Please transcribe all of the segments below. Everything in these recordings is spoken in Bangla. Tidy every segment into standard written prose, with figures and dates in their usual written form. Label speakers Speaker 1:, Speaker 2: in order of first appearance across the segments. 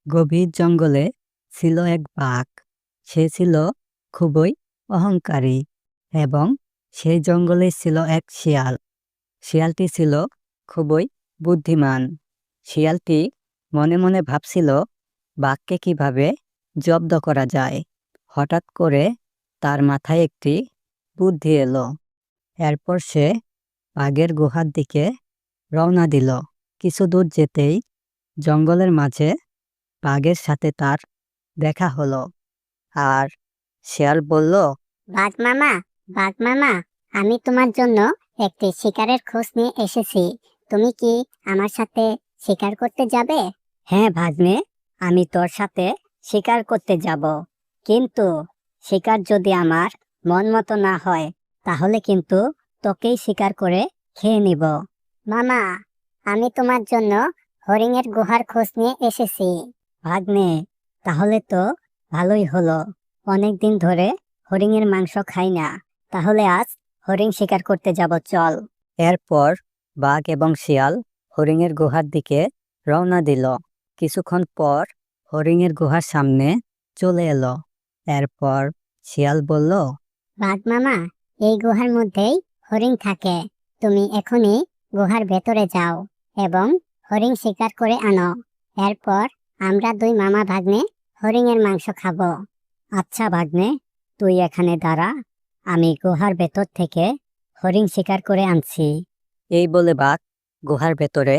Speaker 1: গভীর জঙ্গলে ছিল এক বাঘ। সে ছিল খুবই অহংকারী এবং সেই জঙ্গলে ছিল এক শিয়াল। শিয়ালটি ছিল খুবই বুদ্ধিমান। শিয়ালটি মনে মনে ভাবছিল বাঘকে কিভাবে জব্দ করা যায়। হঠাৎ করে তার মাথায় একটি বুদ্ধি এলো। এরপর সে বাঘের গুহার দিকে রওনা দিল। কিছু দূর যেতেই জঙ্গলের মাঝে বাঘের সাথে তার দেখা হলো। আর শিয়াল বলল,
Speaker 2: বাঘ মামা, বাঘ মামা, আমি তোমার জন্য একটি শিকারের খোঁজ নিয়ে এসেছি। তুমি কি আমার সাথে শিকার করতে যাবে?
Speaker 3: হ্যাঁ ভাগ্নে, আমি তোর সাথে শিকার করতে যাব, কিন্তু শিকার যদি আমার মন মতো না হয় তাহলে কিন্তু তোকেই শিকার করে খেয়ে নিব।
Speaker 2: মামা, আমি তোমার জন্য হরিণের গুহার খোঁজ নিয়ে এসেছি।
Speaker 3: ভাগ্নে, তাহলে তো ভালোই হলো, অনেক দিন ধরে হরিণের মাংস খাই না, তাহলে আজ হরিণ শিকার করতে যাব, চল।
Speaker 1: এরপর বাঘ এবং শিয়াল হরিণের গুহার দিকে রওনা দিল। কিছুক্ষণ পর হরিণের গুহার সামনে চলে এলো। এরপর শিয়াল বলল,
Speaker 2: বাঘ মামা, এই গুহার মধ্যেই হরিণ থাকে। তুমি এখনই গুহার ভেতরে যাও এবং হরিণ শিকার করে আনো। এরপর আমরা দুই মামা ভাগ্নে হরিণের মাংস খাবো।
Speaker 3: আচ্ছা ভাগ্নে, তুই এখানে দাঁড়া, আমি গুহার ভেতর থেকে হরিণ শিকার করে আনছি।
Speaker 1: এই বলে বাঘ গুহার ভেতরে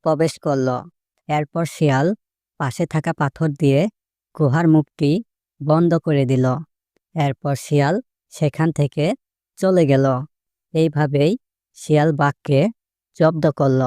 Speaker 1: প্রবেশ করল। এরপর শিয়াল পাশে থাকা পাথর দিয়ে গুহার মুখটি বন্ধ করে দিল। এরপর শিয়াল সেখান থেকে চলে গেল। এইভাবেই শিয়াল বাঘকে জব্দ করল।